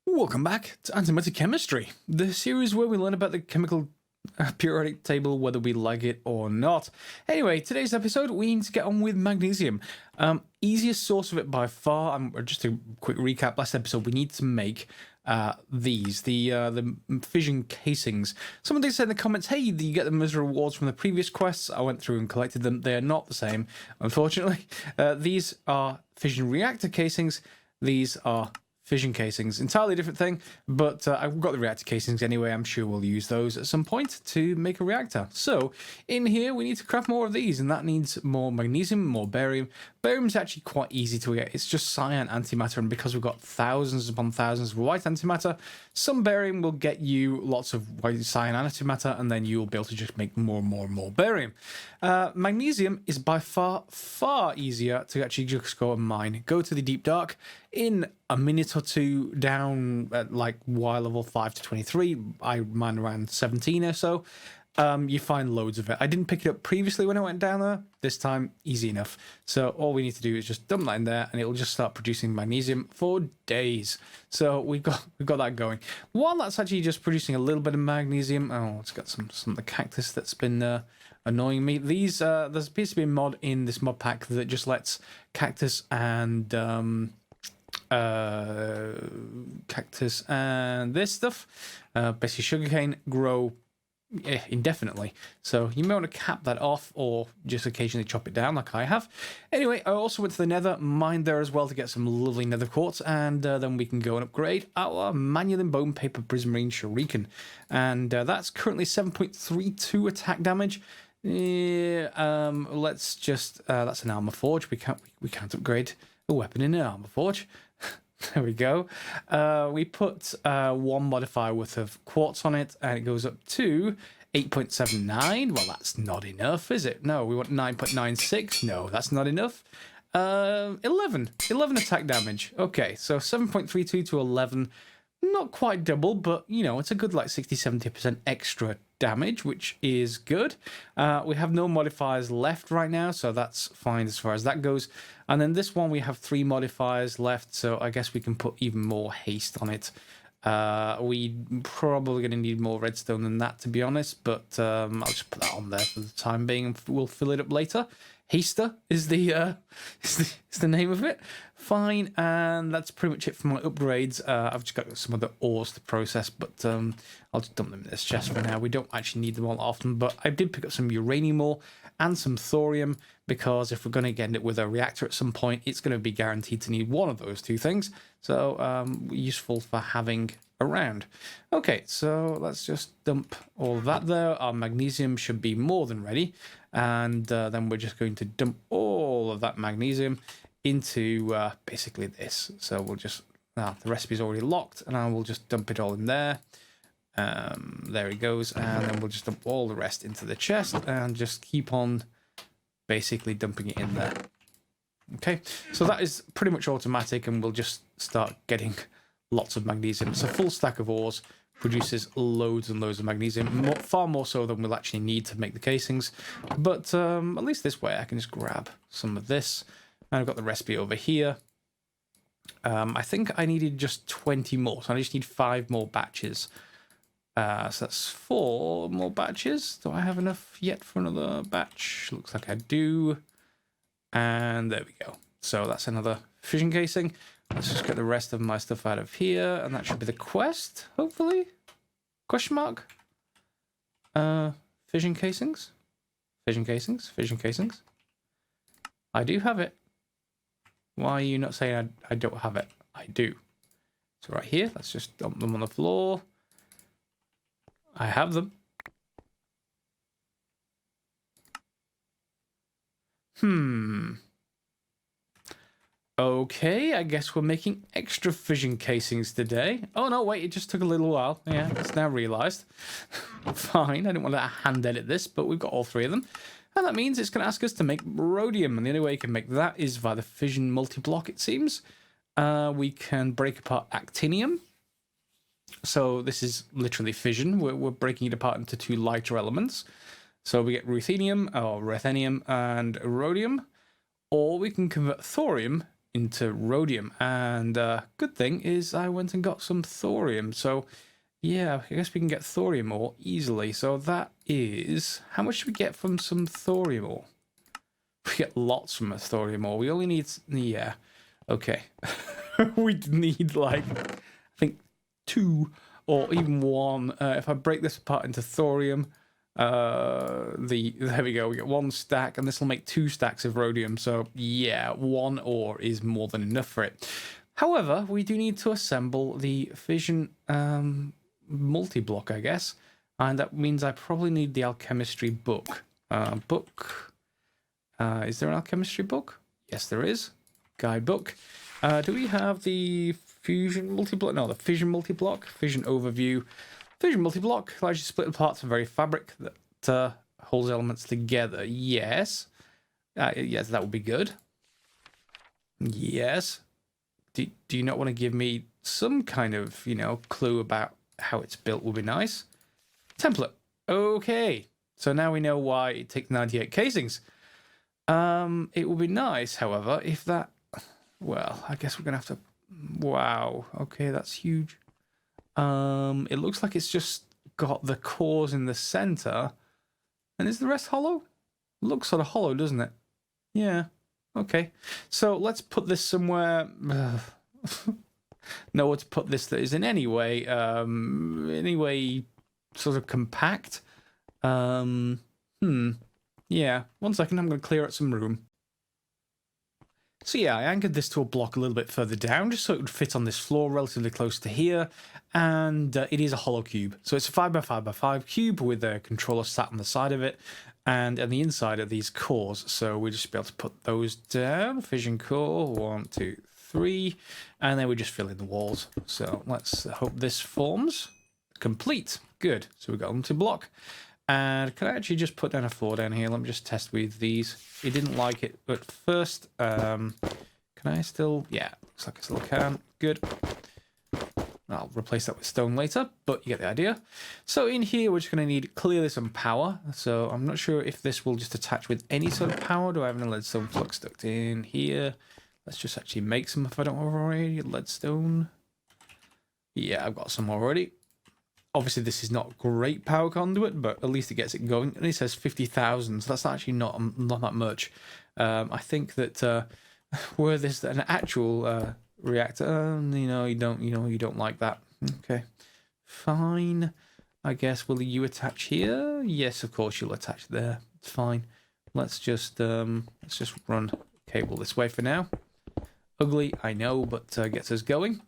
Welcome back to Antimatter Chemistry, the series where we learn about the chemical periodic table, whether we like it or not. Anyway, today's episode, we need to get on with magnesium. Easiest source of it by far, just a quick recap, last episode, we need to make the fission casings. Someone did say in the comments, hey, you get them as rewards from the previous quests. I went through and collected them. They are not the same, unfortunately. These are fission reactor casings. These are fission casings, entirely different thing, but I've got the reactor casings anyway. I'm sure we'll use those at some point to make a reactor. So in here we need to craft more of these, and that needs more magnesium, more barium. Barium's actually quite easy to get. It's just cyan antimatter, and because we've got thousands upon thousands of white antimatter, some barium will get you lots of white cyan antimatter, and then you'll be able to just make more and more and more barium. Magnesium is by far easier to actually just go and mine. Go to the deep dark in a minute or two down at like Y level 5 to 23. I mine around 17 or so. You find loads of it. I didn't pick it up previously when I went down there. This time, easy enough. So all we need to do is just dump that in there, and it'll just start producing magnesium for days. So we've got that going. While that's actually just producing a little bit of magnesium, oh, it's got some of the cactus that's been annoying me. These there appears to be a mod in this mod pack that just lets cactus and this stuff, basically sugarcane, grow indefinitely. So you may want to cap that off or just occasionally chop it down like I have. Anyway, I also went to the nether, mined there as well to get some lovely nether quartz, and then we can go and upgrade our manual bone paper prismarine shuriken, and that's currently 7.32 attack damage. Let's just that's an armor forge. We can't upgrade a weapon in an armor forge. There we go. We put one modifier worth of quartz on it, and it goes up to 8.79. Well, that's not enough, is it? No, we want 9.96. No, that's not enough. 11 attack damage. Okay, so 7.32 to 11. Not quite double, but, you know, it's a good, like, 60-70% extra damage, which is good. We have no modifiers left right now, so that's fine as far as that goes. And then this one, we have 3 modifiers left, so I guess we can put even more haste on it. We probably going to need more redstone than that, to be honest, but I'll just put that on there for the time being, and we'll fill it up later. Haster is the name of it. Fine, and that's pretty much it for my upgrades. I've just got some other ores to process, but I'll just dump them in this chest for now. We don't actually need them all often, but I did pick up some uranium ore and some thorium, because if we're going to get it with a reactor at some point, it's going to be guaranteed to need one of those two things. So useful for having around. Okay, so let's just dump all of that there. Our magnesium should be more than ready, and then we're just going to dump all of that magnesium into basically this. So we'll just, the recipe's already locked, and I will just dump it all in there. There it goes, and then we'll just dump all the rest into the chest and just keep on basically dumping it in there. Okay, so that is pretty much automatic, and we'll just start getting lots of magnesium. So a full stack of ores produces loads and loads of magnesium, far more so than we'll actually need to make the casings. But at least this way I can just grab some of this, and I've got the recipe over here. I think I needed just 20 more, so I just need 5 more batches. So that's 4 more batches. Do I have enough yet for another batch? Looks like I do. And there we go. So that's another fission casing. Let's just get the rest of my stuff out of here, and that should be the quest, hopefully? Question mark? Fission casings? Fission casings? Fission casings? I do have it. Why are you not saying I don't have it? I do. So right here, let's just dump them on the floor. I have them. Okay, I guess we're making extra fission casings today. Oh no, wait, it just took a little while. Yeah, it's now realised. Fine, I didn't want to hand edit this, but we've got all 3 of them. And that means it's going to ask us to make rhodium, and the only way you can make that is via the fission multi-block, it seems. We can break apart actinium. So this is literally fission. We're breaking it apart into 2 lighter elements. So we get ruthenium, or ruthenium, and rhodium. Or we can convert thorium into rhodium. And good thing is I went and got some thorium. So yeah, I guess we can get thorium ore easily. So that is... How much do we get from some thorium ore? We get lots from a thorium ore. We only need... Yeah. Okay. We need, like, I think 2 or even 1. If I break this apart into thorium... there we go, we get 1 stack, and this will make 2 stacks of rhodium. So yeah, 1 ore is more than enough for it. However, we do need to assemble the fission multi-block, I guess, and that means I probably need the alchemistry book. Is there an alchemistry book? Yes, there is. Guidebook. Do we have the fusion multi-block? No, the fission multi-block. Fission overview. Fission multi-block allows you to split the parts of a very fabric that holds elements together. Yes. Yes, that would be good. Yes. Do you not want to give me some kind of, clue about how it's built? Would be nice. Template. Okay. So now we know why it takes 98 casings. It would be nice, however, if that... Well, I guess we're going to have to... Wow. Okay, that's huge. It looks like it's just got the cores in the center. And is the rest hollow? Looks sort of hollow, doesn't it? Yeah. Okay. So let's put this somewhere. Nowhere to put this that is in any way sort of compact. Yeah. 1 second, I'm going to clear out some room. So yeah, I anchored this to a block a little bit further down, just so it would fit on this floor relatively close to here. And it is a hollow cube. So it's a 5x5x5 cube with a controller sat on the side of it. And on the inside are these cores. So we'll just be able to put those down. Fission core, 1, 2, 3. And then we just fill in the walls. So let's hope this forms. Complete. Good. So we've got them to block. And can I actually just put down a 4 down here? Let me just test with these. It didn't like it at first. Can I still... Yeah, looks like I still can. Good. I'll replace that with stone later, but you get the idea. So in here, we're just going to need clearly some power. So I'm not sure if this will just attach with any sort of power. Do I have any leadstone flux stuck in here? Let's just actually make some if I don't have already. Leadstone. Yeah, I've got some already. Obviously, this is not great power conduit, but at least it gets it going. And it says 50,000, so that's actually not that much. I think that were this an actual reactor, you don't like that. Okay, fine. I guess will you attach here? Yes, of course you'll attach there. It's fine. Let's just run cable this way for now. Ugly, I know, but gets us going.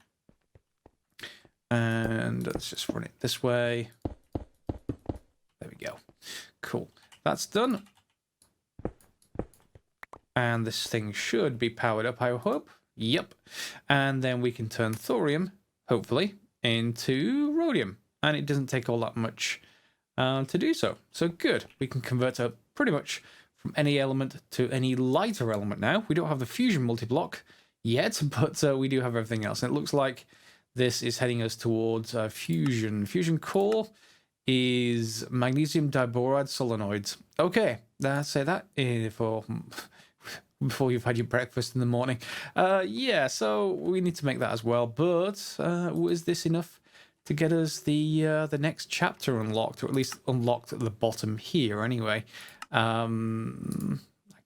And let's just run it this way. There we go. Cool. That's done. And this thing should be powered up, I hope. Yep. And then we can turn thorium, hopefully, into rhodium. And it doesn't take all that much to do so. So good. We can convert it pretty much from any element to any lighter element now. We don't have the fusion multi-block yet, but we do have everything else. And it looks like this is heading us towards fusion. Fusion core is magnesium diboride solenoids. Okay, let's say that before you've had your breakfast in the morning. Yeah, so we need to make that as well. But is this enough to get us the next chapter unlocked, or at least unlocked at the bottom here? Anyway, I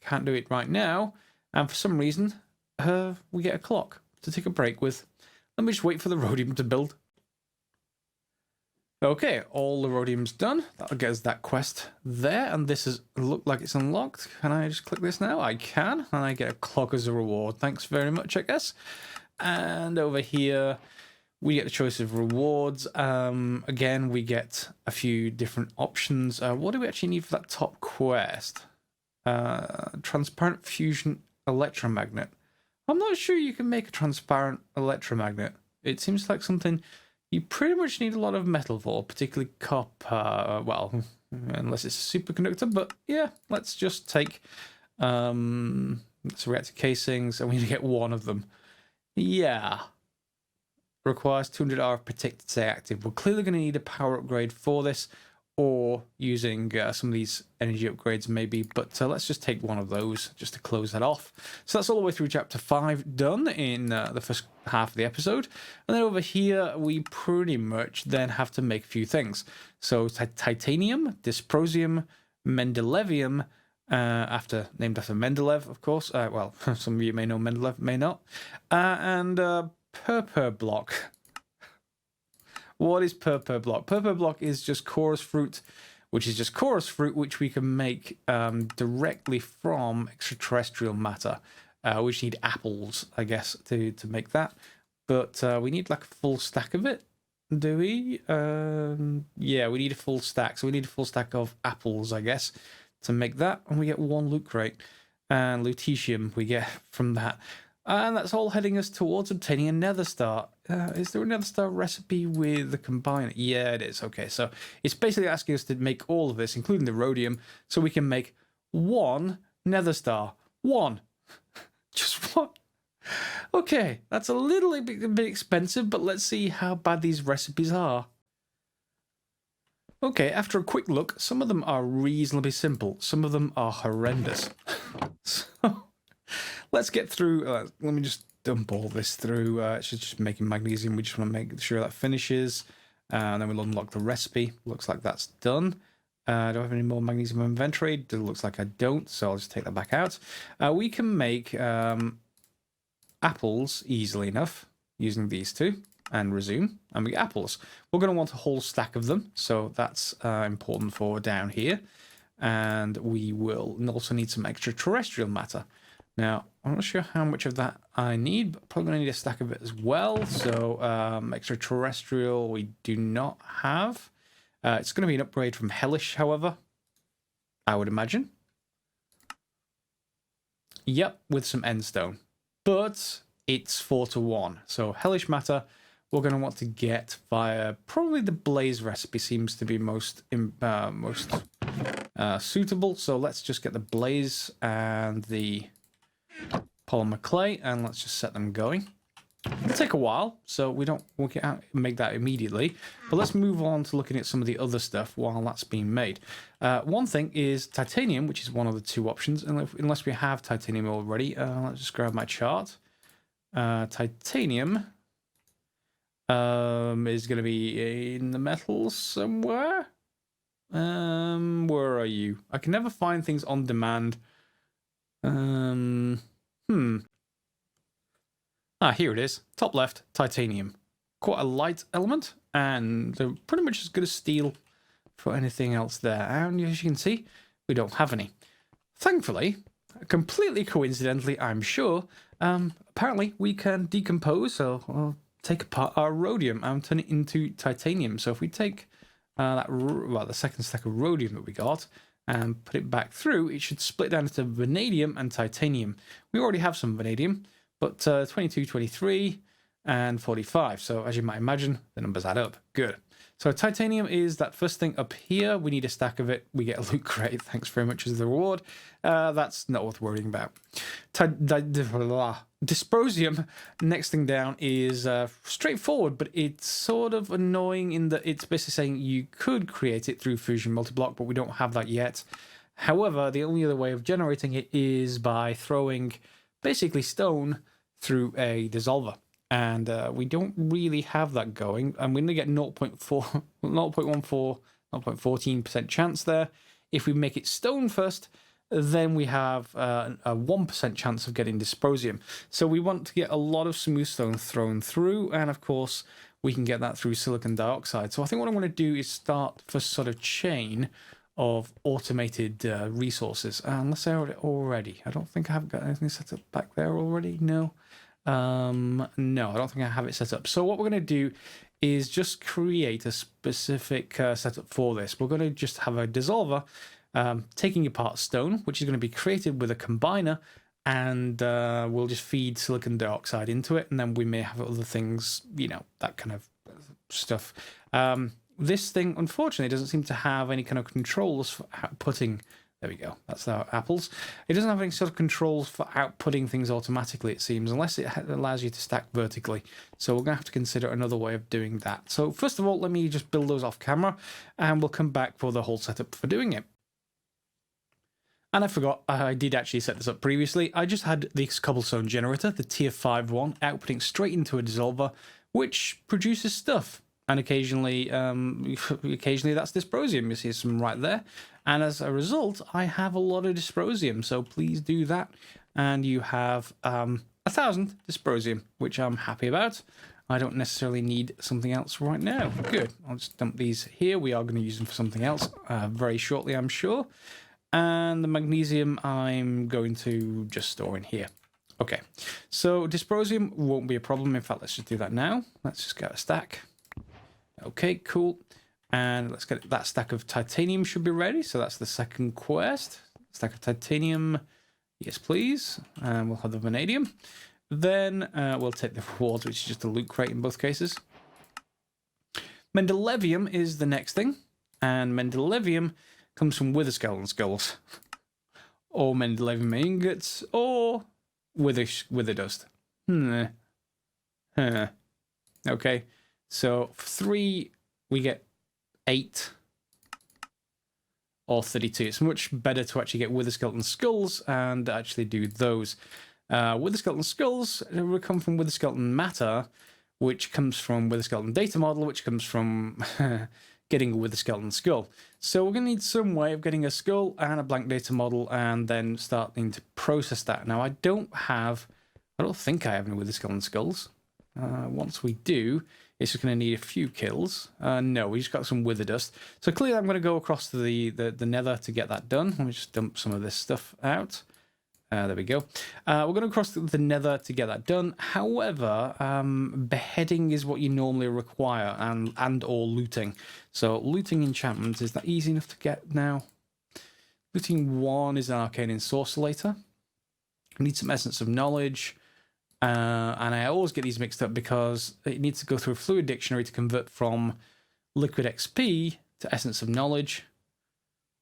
can't do it right now, and for some reason, we get a clock to take a break with. Let me just wait for the rhodium to build. Okay, all the rhodium's done. That'll get us that quest there, and this is look like it's unlocked. Can I just click this now? I can, and I get a clock as a reward. Thanks very much, I guess. And over here, we get the choice of rewards. Again, we get a few different options. What do we actually need for that top quest? Transparent fusion electromagnet. I'm not sure you can make a transparent electromagnet. It seems like something you pretty much need a lot of metal for, particularly copper. Well, unless it's a superconductor. But yeah, let's just take reactor casings, and we need to get 1 of them. Yeah. Requires 200 hour protected to stay active. We're clearly going to need a power upgrade for this, or using some of these energy upgrades maybe, but let's just take one of those just to close that off. So that's all the way through chapter 5 done in the first half of the episode. And then over here, we pretty much then have to make a few things. So titanium, dysprosium, Mendelevium, named after Mendeleev, of course. Well, some of you may know Mendeleev, may not. And purpur block. What is purpur block? Purpur block is just chorus fruit, which is just chorus fruit, which we can make directly from extraterrestrial matter. We just need apples, I guess, to make that. But we need like a full stack of it, do we? Yeah, we need a full stack. So we need a full stack of apples, I guess, to make that. And we get 1 loot crate. And lutetium we get from that. And that's all heading us towards obtaining a Nether Star. Is there a Nether Star recipe with the combiner? Yeah, it is. Okay, so it's basically asking us to make all of this, including the rhodium, so we can make 1 Nether Star. 1. Just 1. Okay, that's a little bit expensive, but let's see how bad these recipes are. Okay, after a quick look, some of them are reasonably simple. Some of them are horrendous. So let's get through. Let me just dump all this through. It's just making magnesium. We just want to make sure that finishes. And then we'll unlock the recipe. Looks like that's done. Do I have any more magnesium in inventory? It looks like I don't, so I'll just take that back out. We can make apples easily enough using these two. And resume, and we get apples. We're going to want a whole stack of them, so that's important for down here. And we will also need some extraterrestrial matter. Now, I'm not sure how much of that I need, but probably going to need a stack of it as well. So extraterrestrial we do not have. It's going to be an upgrade from Hellish, however, I would imagine. Yep, with some endstone. But it's 4-to-1. So Hellish matter we're going to want to get via probably the blaze recipe seems to be most suitable. So let's just get the blaze and the polymer clay, and let's just set them going. It'll take a while, so we can't make that immediately. But let's move on to looking at some of the other stuff while that's being made. One thing is titanium, which is one of the 2 options, unless we have titanium already. Let's just grab my chart. Titanium is going to be in the metals somewhere. Where are you? I can never find things on demand. Here it is. Top left, titanium. Quite a light element, and they're pretty much as good as steel for anything else there. And as you can see, we don't have any. Thankfully, completely coincidentally, I'm sure, apparently we can decompose, so I'll take apart our rhodium and turn it into titanium. So if we take the second stack of rhodium that we got and put it back through, it should split down into vanadium and titanium. We already have some vanadium, but 22, 23, and 45. So as you might imagine, the numbers add up. Good. So titanium is that first thing up here. We need a stack of it. We get a loot crate. Thanks very much as the reward. That's not worth worrying about. Dysprosium, next thing down, is straightforward, but it's sort of annoying in that it's basically saying you could create it through fusion multiblock, but we don't have that yet. However, the only other way of generating it is by throwing basically stone through a dissolver. And we don't really have that going. And we're going to get 0.14, 0.14% chance there. If we make it stone first, then we have a 1% chance of getting dysprosium. So we want to get a lot of smooth stone thrown through. And of course, we can get that through silicon dioxide. So I think what I'm going to do is start first sort of chain of automated resources. Unless I already. I don't think I have got anything set up back there already. No. No, I don't think I have it set up. So what we're going to do is just create a specific setup for this. We're going to just have a dissolver taking apart stone, which is going to be created with a combiner, and we'll just feed silicon dioxide into it, and then we may have other things, you know, that kind of stuff. This thing, unfortunately, doesn't seem to have any kind of controls for putting There we go. That's our apples. It doesn't have any sort of controls for outputting things automatically, it seems, unless it allows you to stack vertically. So we're going to have to consider another way of doing that. So first of all, let me just build those off camera, and we'll come back for the whole setup for doing it. And I forgot, I did actually set this up previously. I just had this cobblestone generator, the tier 5 one, outputting straight into a dissolver, which produces stuff. And occasionally that's dysprosium. You see some right there. And as a result, I have a lot of dysprosium. So please do that. And you have 1,000 dysprosium, which I'm happy about. I don't necessarily need something else right now. Good. I'll just dump these here. We are going to use them for something else very shortly, I'm sure. And the magnesium I'm going to just store in here. Okay. So dysprosium won't be a problem. In fact, let's just do that now. Let's just get a stack. Okay, cool. And let's get that stack of titanium should be ready. So that's the second quest. Stack of titanium. Yes, please. And we'll have the vanadium. Then we'll take the rewards, which is just a loot crate in both cases. Mendelevium is the next thing. And Mendelevium comes from wither skeleton skulls. Or Mendelevium ingots. Or wither dust. Okay. So for 3, we get 8 or 32. It's much better to actually get wither skeleton skulls and actually do those. Wither skeleton skulls come from wither skeleton matter, which comes from wither skeleton data model, which comes from getting a wither skeleton skull. So we're going to need some way of getting a skull and a blank data model and then starting to process that. Now I don't think I have any wither skeleton skulls. Once we do, it's just going to need a few kills. No, we just got some wither dust. So clearly I'm going to go across to the nether to get that done. Let me just dump some of this stuff out. There we go. We're going to cross the nether to get that done. However, beheading is what you normally require and or looting. So looting enchantment, is that easy enough to get now? Looting 1 is an arcane ensorcelator. I need some essence of knowledge. And I always get these mixed up because it needs to go through a fluid dictionary to convert from liquid XP to essence of knowledge.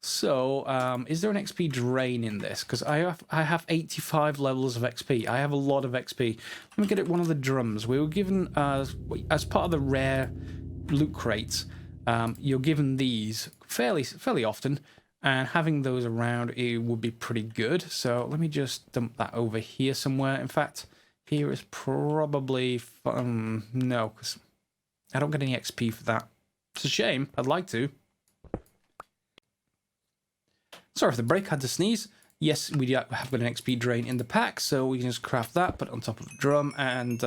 So, is there an XP drain in this? Because I have 85 levels of XP. I have a lot of XP. Let me get at one of the drums. We were given, as part of the rare loot crates, you're given these fairly often, and having those around, it would be pretty good. So let me just dump that over here somewhere. In fact, here is probably no, because I don't get any XP for that. It's a shame. I'd like to. Sorry for the break. Had to sneeze. Yes, we have got an XP drain in the pack, so we can just craft that, put it on top of the drum, and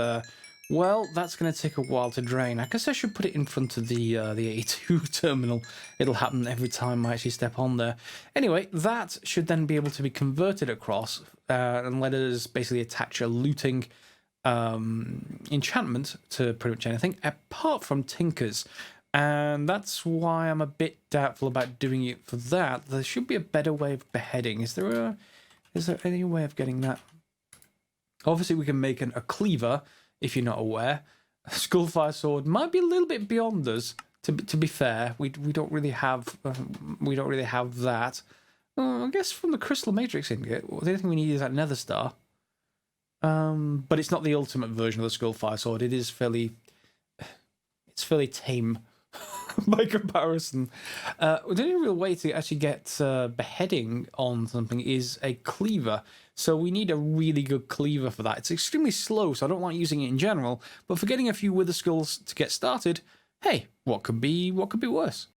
well, that's going to take a while to drain. I guess I should put it in front of the A2 terminal. It'll happen every time I actually step on there. Anyway, that should then be able to be converted across and let us basically attach a looting enchantment to pretty much anything, apart from tinkers. And that's why I'm a bit doubtful about doing it for that. There should be a better way of beheading. Is there any way of getting that? Obviously, we can make a cleaver, if you're not aware. A skullfire sword might be a little bit beyond us. To be fair, we don't really have that. I guess from the crystal matrix ingot, the only thing we need is that Nether Star. But it's not the ultimate version of the skullfire sword. It's fairly tame by comparison. The only real way to actually get beheading on something is a cleaver. So we need a really good cleaver for that. It's extremely slow, so I don't like using it in general. But for getting a few wither skulls to get started, hey, what could be worse?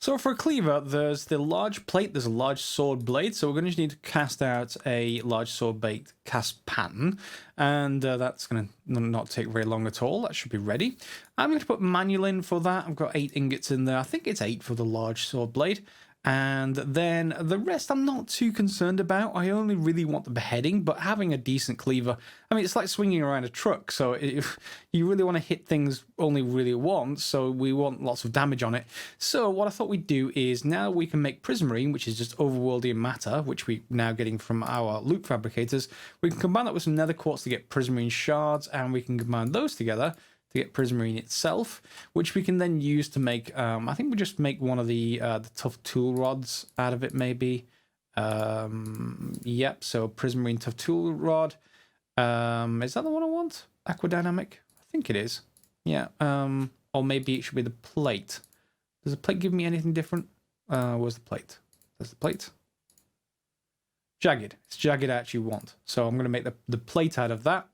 So for a cleaver, there's the large plate, there's a large sword blade, so we're going to need to cast out a large sword blade cast pattern, and that's going to not take very long at all. That should be ready. I'm going to put manual in for that. I've got 8 ingots in there. I think it's 8 for the large sword blade. And then the rest I'm not too concerned about. I only really want the beheading, but having a decent cleaver, I mean, it's like swinging around a truck. So if you really want to hit things only really once, so we want lots of damage on it. So what I thought we'd do is now we can make Prismarine, which is just overworlding matter, which we're now getting from our loot fabricators. We can combine that with some Nether Quartz to get Prismarine shards, and we can combine those together to get Prismarine itself, which we can then use to make, I think we just make one of the tough tool rods out of it, maybe. Yep, so Prismarine tough tool rod. Is that the one I want? Aquadynamic? I think it is. Yeah, or maybe it should be the plate. Does the plate give me anything different? Where's the plate? There's the plate. Jagged. It's jagged I actually want. So I'm going to make the plate out of that.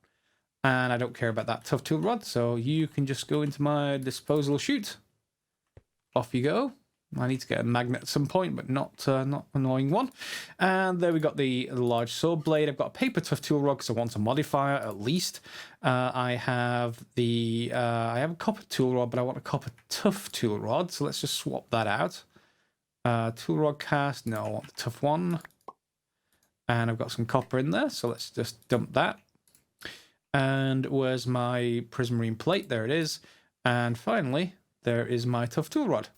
And I don't care about that tough tool rod. So you can just go into my disposal chute. Off you go. I need to get a magnet at some point, but not annoying one. And there we got the large sword blade. I've got a paper tough tool rod because I want a modifier at least. I have a copper tool rod, but I want a copper tough tool rod. So let's just swap that out. Tool rod cast. No, I want the tough one. And I've got some copper in there, so let's just dump that. And where's my Prismarine plate? There it is. And finally, there is my tough tool rod.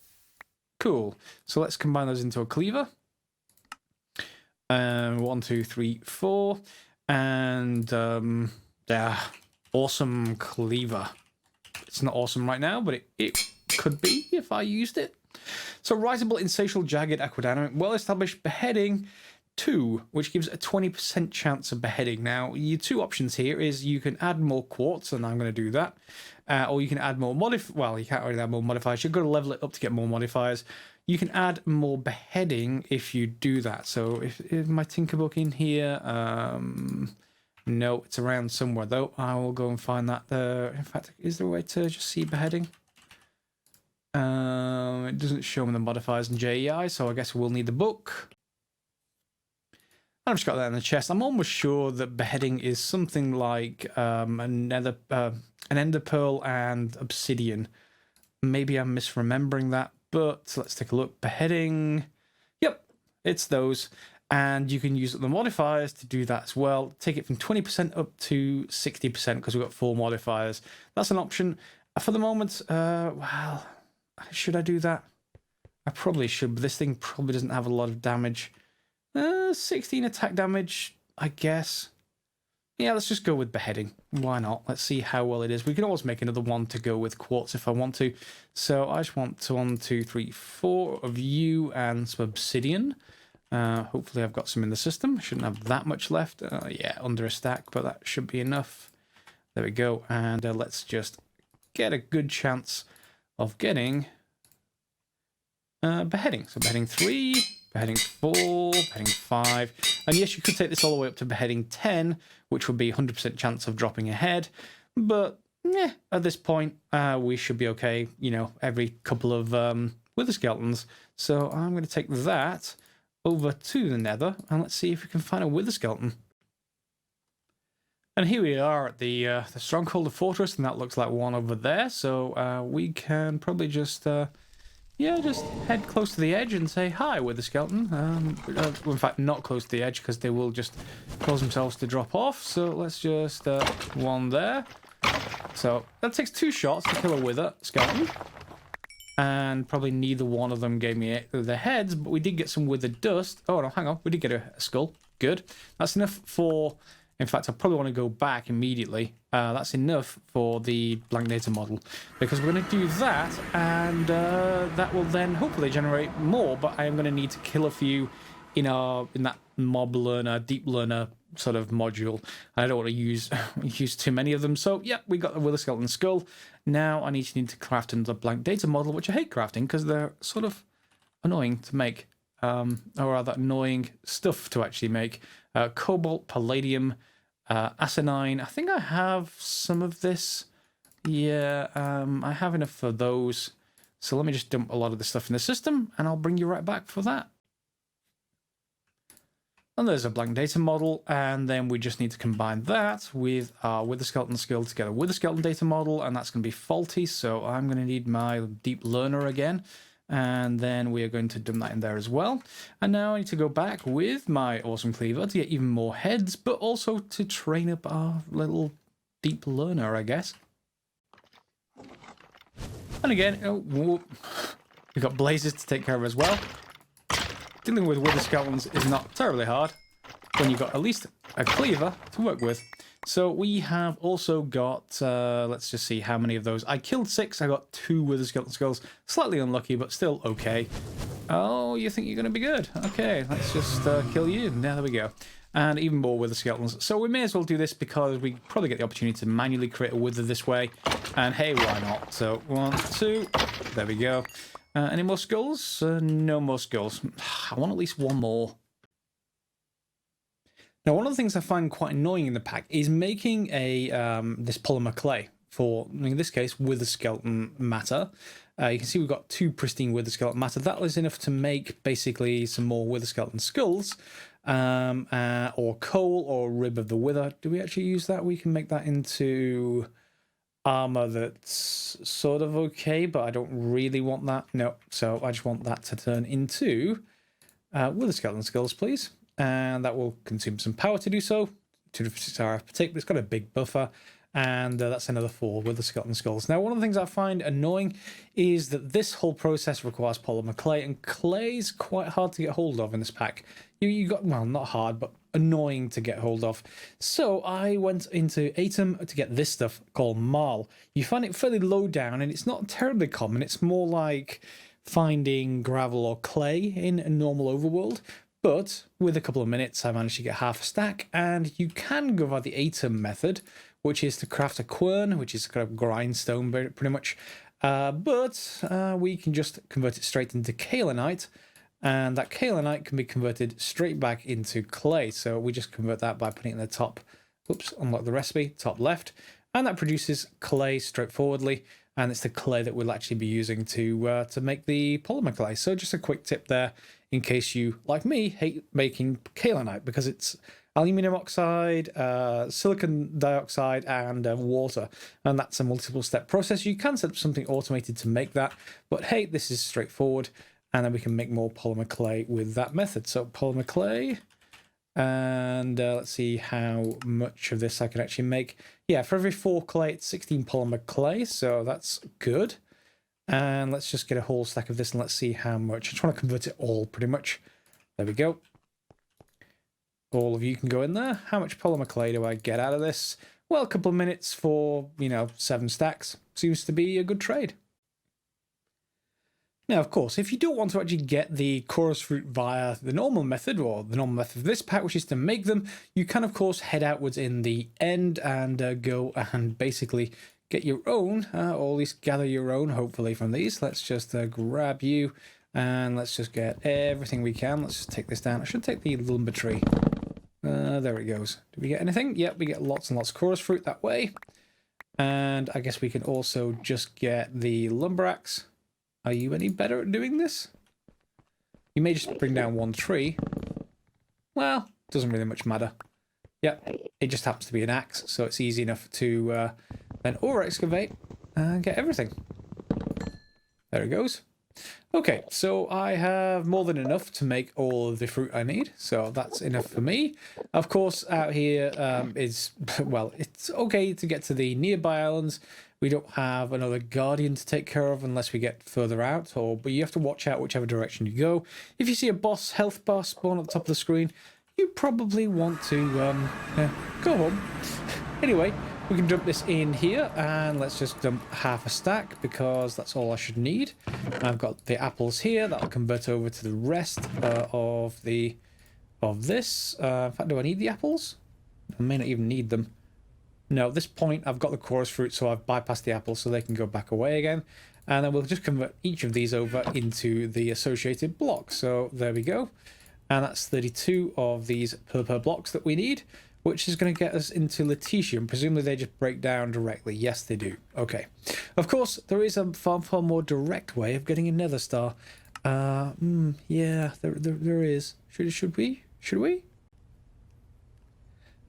Cool. So let's combine those into a cleaver. 1, 2, 3, 4. And awesome cleaver. It's not awesome right now, but it could be if I used it. So riseable, insatiable, jagged, aquadynamic, well-established, beheading 2, which gives a 20% chance of beheading. Now, your two options here is you can add more quartz, and I'm going to do that. Or you can add more well, you can't really add more modifiers. You've got to level it up to get more modifiers. You can add more beheading if you do that. So if my Tinkerbook in here, no, it's around somewhere though. I will go and find that there. In fact, is there a way to just see beheading? It doesn't show me the modifiers in JEI, so I guess we'll need the book. I've just got that in the chest. I'm almost sure that beheading is something like an ender pearl and obsidian. Maybe I'm misremembering that, but let's take a look. Beheading. Yep, it's those. And you can use the modifiers to do that as well. Take it from 20% up to 60% because we've got 4 modifiers. That's an option. For the moment, well, should I do that? I probably should, but this thing probably doesn't have a lot of damage. 16 attack damage, I guess. Yeah, let's just go with beheading. Why not? Let's see how well it is. We can always make another one to go with quartz if I want to. So I just want 1, 2, 3, 4 of you and some obsidian. Hopefully I've got some in the system. I shouldn't have that much left. Yeah, under a stack, but that should be enough. There we go. And let's just get a good chance of getting beheading. So beheading 3... beheading 4, beheading 5, and yes, you could take this all the way up to beheading 10, which would be 100% chance of dropping ahead, but at this point, we should be okay, you know, every couple of wither skeletons. So I'm going to take that over to the nether, and let's see if we can find a wither skeleton. And here we are at the stronghold of fortress, and that looks like one over there, so we can probably just... yeah, just head close to the edge and say hi with the skeleton. In fact, not close to the edge because they will just cause themselves to drop off. So let's just one there. So that takes 2 shots to kill a wither skeleton. And probably neither one of them gave me their heads, but we did get some wither dust. Oh, no, hang on. We did get a skull. Good. That's enough for... In fact, I probably want to go back immediately. That's enough for the blank data model because we're going to do that, and that will then hopefully generate more. But I am going to need to kill a few in that mob learner, deep learner sort of module. I don't want to use too many of them. So yeah, we got the wither skeleton skull. Now I need to craft another blank data model, which I hate crafting because they're sort of annoying to make, or rather annoying stuff to actually make. Cobalt, palladium, asinine. I think I have some of this. Yeah, I have enough for those. So let me just dump a lot of the stuff in the system, and I'll bring you right back for that. And there's a blank data model, and then we just need to combine that with our wither skeleton skill to get a wither skeleton data model, and that's going to be faulty. So I'm going to need my deep learner again. And then we are going to dump that in there as well. And now I need to go back with my awesome cleaver to get even more heads, but also to train up our little deep learner, I guess. And again, we've got blazes to take care of as well. Dealing with wither skeletons is not terribly hard when you've got at least a cleaver to work with. So we have also got, let's just see how many of those. I killed 6, I got 2 Wither Skeleton Skulls. Slightly unlucky, but still okay. Oh, you think you're going to be good? Okay, let's just kill you. There we go. And even more Wither Skeletons. So we may as well do this because we probably get the opportunity to manually create a Wither this way. And hey, why not? So 1, 2, there we go. Any more skulls? No more skulls. I want at least 1 more. Now, one of the things I find quite annoying in the pack is making a this polymer clay for, in this case, Wither Skeleton matter. You can see we've got 2 pristine Wither Skeleton matter. That is enough to make basically some more Wither Skeleton skulls, or coal or rib of the Wither. Do we actually use that? We can make that into armor that's sort of okay, but I don't really want that. No, so I just want that to turn into Wither Skeleton skulls, please. And that will consume some power to do so. 256 RF per tick, but it's got a big buffer. And that's another 4 with the skeleton skulls. Now, one of the things I find annoying is that this whole process requires polymer clay, and clay's quite hard to get hold of in this pack. You got, well, not hard, but annoying to get hold of. So I went into Atom to get this stuff called marl. You find it fairly low down, and it's not terribly common. It's more like finding gravel or clay in a normal overworld. But with a couple of minutes, I managed to get half a stack, and you can go by the Atom method, which is to craft a quern, which is kind of grindstone pretty much. But we can just convert it straight into kaolinite, and that kaolinite can be converted straight back into clay. So we just convert that by putting it in the top, oops, unlock the recipe, top left, and that produces clay straightforwardly. And it's the clay that we'll actually be using to make the polymer clay. So just a quick tip there, in case you, like me, hate making kaolinite, because it's aluminium oxide, silicon dioxide, and water. And that's a multiple step process. You can set up something automated to make that, but hey, this is straightforward. And then we can make more polymer clay with that method. So polymer clay, and let's see how much of this I can actually make. Yeah, for every 4 clay, it's 16 polymer clay, so that's good. And let's just get a whole stack of this, and let's see how much. I just want to convert it all, pretty much. There we go. All of you can go in there. How much polymer clay do I get out of this? Well, a couple of minutes for, 7 stacks. Seems to be a good trade. Now, of course, if you don't want to actually get the chorus fruit via the normal method, or the normal method of this pack, which is to make them, you can, of course, head outwards in the end and go and basically get your own, or at least gather your own, hopefully, from these. Let's just grab you, and let's just get everything we can. Let's just take this down. I should take the lumber tree. There it goes. Do we get anything? Yep, we get lots and lots of chorus fruit that way. And I guess we can also just get the lumber axe. Are you any better at doing this? You may just bring down 1 tree. Well, doesn't really much matter. Yep, it just happens to be an axe, so it's easy enough to then ore excavate and get everything. There it goes. Okay, so I have more than enough to make all of the fruit I need, so that's enough for me. Of course, out here is, well, it's okay to get to the nearby islands. We don't have another guardian to take care of unless we get further out, but you have to watch out whichever direction you go. If you see a health bar spawn at the top of the screen, you probably want to go home. Anyway, we can dump this in here, and let's just dump half a stack because that's all I should need. I've got the apples here that'll convert over to the rest of this. In fact, do I need the apples? I may not even need them. No, at this point I've got the chorus fruit, so I've bypassed the apples so they can go back away again. And then we'll just convert each of these over into the associated block. So there we go. And that's 32 of these per blocks that we need, which is going to get us into lutetium. Presumably they just break down directly. Yes, they do. Okay. Of course, there is a far more direct way of getting a Nether Star. Yeah, there is. Should we?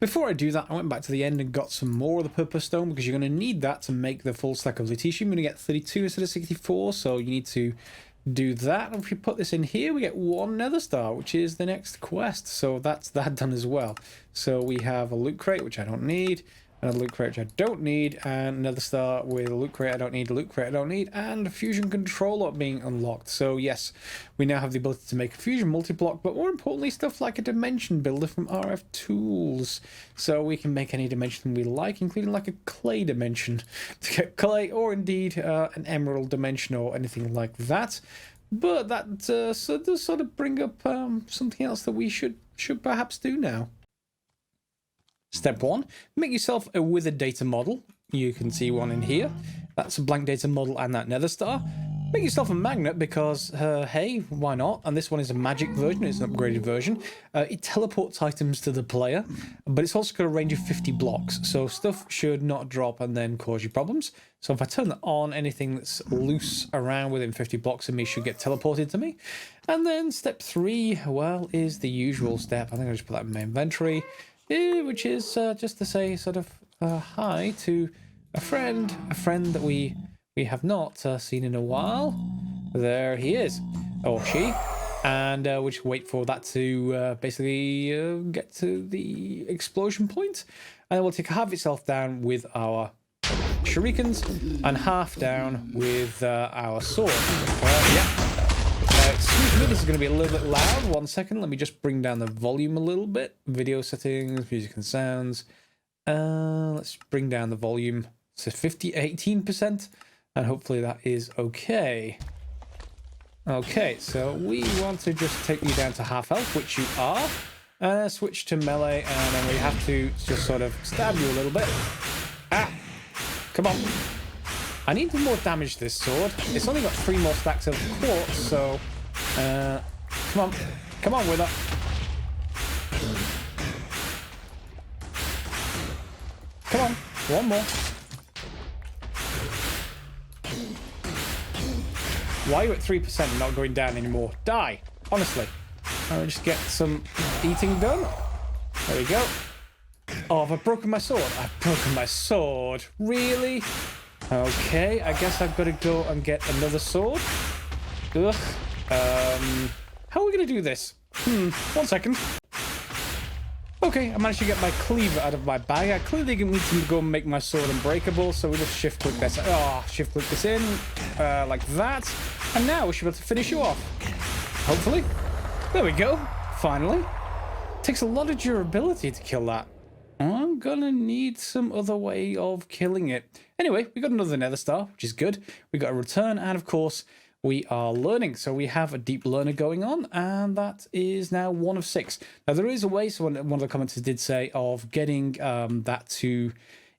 Before I do that, I went back to the end and got some more of the purple stone, because you're going to need that to make the full stack of lutetium. You're going to get 32 instead of 64, so you need to do that. And if we put this in here, we get 1 Nether Star, which is the next quest. So that's that done as well. So we have a loot crate, which I don't need. another loot crate which I don't need, and another star with a loot crate I don't need, a loot crate I don't need, and a fusion controller being unlocked. So yes, we now have the ability to make a fusion multi-block, but more importantly, stuff like a dimension builder from RF Tools. So we can make any dimension we like, including like a clay dimension to get clay, or indeed an emerald dimension or anything like that. But that does sort of bring up something else that we should perhaps do now. Step 1, make yourself a withered data model. You can see one in here. That's a blank data model and that nether star. Make yourself a magnet because, hey, why not? And this one is a magic version, it's an upgraded version. It teleports items to the player, but it's also got a range of 50 blocks, so stuff should not drop and then cause you problems. So if I turn that on, anything that's loose around within 50 blocks of me should get teleported to me. And then step 3, well, is the usual step. I think I'll just put that in my inventory, which is just to say sort of hi to a friend that we have not seen in a while. There he is, or she, and we'll just wait for that to basically get to the explosion point, and then we'll take half itself down with our shurikens and half down with our sword. Excuse me, this is going to be a little bit loud. 1 second, let me just bring down the volume a little bit. Video settings, music and sounds. Let's bring down the volume to 18%. And hopefully that is okay. Okay, so we want to just take you down to half health, which you are. Switch to melee, and then we have to just sort of stab you a little bit. Ah! Come on. I need more damage to this sword. It's only got 3 more stacks of quartz, so... come on. Come on with it. Come on. 1 more. Why are you at 3% and not going down anymore? Die! Honestly. I'll just get some eating done. There we go. Oh, have I broken my sword? I've broken my sword. Really? Okay, I guess I've got to go and get another sword. Ugh. How are we going to do this? 1 second. Okay, I managed to get my cleaver out of my bag. I clearly need to go and make my sword unbreakable, so we just shift click this. Oh, shift click this in, like that. And now we should be able to finish you off. Hopefully. There we go. Finally. Takes a lot of durability to kill that. I'm gonna need some other way of killing it. Anyway, we got another nether star, which is good. We got a return, and of course, we are learning. So we have a deep learner going on, and that is now 1 of 6. Now there is a way, so one of the commenters did say, of getting that to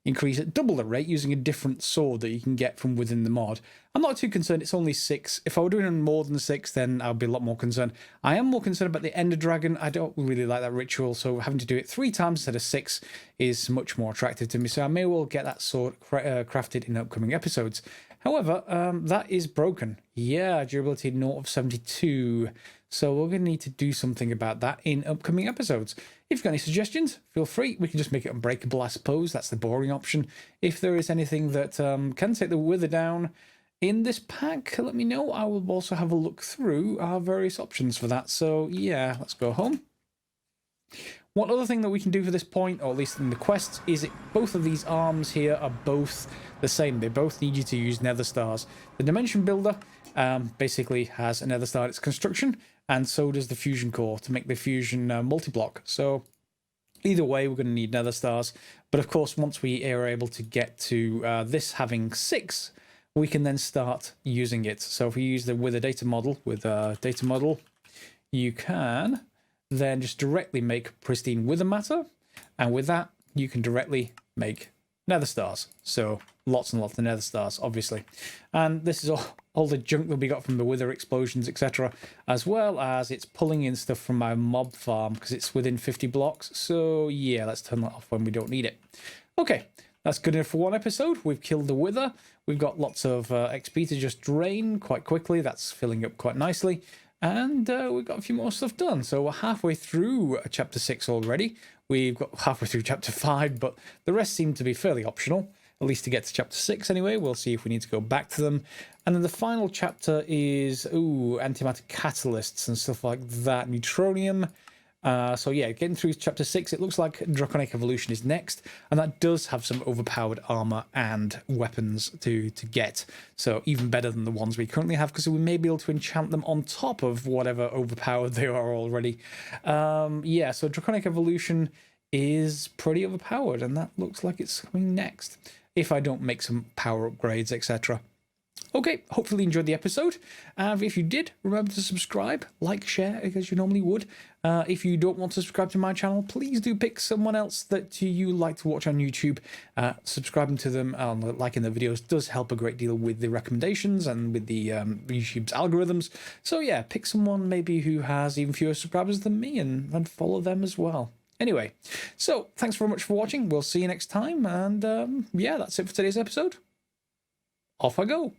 increase at double the rate using a different sword that you can get from within the mod. I'm not too concerned, it's only 6. If I were doing more than 6, then I'd be a lot more concerned. I am more concerned about the Ender Dragon. I don't really like that ritual, so having to do it 3 times instead of 6 is much more attractive to me, so I may well get that sword crafted in upcoming episodes. However, that is broken. Yeah, durability 0 of 72. So we're going to need to do something about that in upcoming episodes. If you've got any suggestions, feel free. We can just make it unbreakable, I suppose. That's the boring option. If there is anything that can take the wither down in this pack, let me know. I will also have a look through our various options for that. So yeah, let's go home. One other thing that we can do for this point, or at least in the quests, is both of these arms here are both the same. They both need you to use nether stars. The dimension builder basically has a nether star at its construction, and so does the fusion core to make the fusion multi-block. So either way, we're going to need nether stars. But of course, once we are able to get to this having 6, we can then start using it. So if we use the with a data model, you can then just directly make pristine wither matter, and with that you can directly make nether stars. So lots and lots of nether stars, obviously. And this is all the junk that we got from the wither explosions, etc., as well as it's pulling in stuff from my mob farm because it's within 50 blocks. So yeah, let's turn that off when we don't need it. Okay, that's good enough for 1 episode. We've killed the wither. We've got lots of XP to just drain quite quickly. That's filling up quite nicely. And we've got a few more stuff done. So we're halfway through chapter 6 already. We've got halfway through chapter 5, but the rest seem to be fairly optional, at least to get to chapter 6 anyway. We'll see if we need to go back to them. And then the final chapter is, antimatter catalysts and stuff like that. Neutronium, So yeah, getting through chapter 6, it looks like Draconic Evolution is next, and that does have some overpowered armor and weapons to get. So even better than the ones we currently have, because we may be able to enchant them on top of whatever overpowered they are already. Yeah, so Draconic Evolution is pretty overpowered, and that looks like it's coming next, if I don't make some power upgrades, etc. Okay, hopefully you enjoyed the episode. If you did, remember to subscribe, like, share, as you normally would. If you don't want to subscribe to my channel, please do pick someone else that you like to watch on YouTube. Subscribing to them and liking their videos does help a great deal with the recommendations and with the YouTube's algorithms. So yeah, pick someone maybe who has even fewer subscribers than me and follow them as well. Anyway, so thanks very much for watching. We'll see you next time. And yeah, that's it for today's episode. Off I go.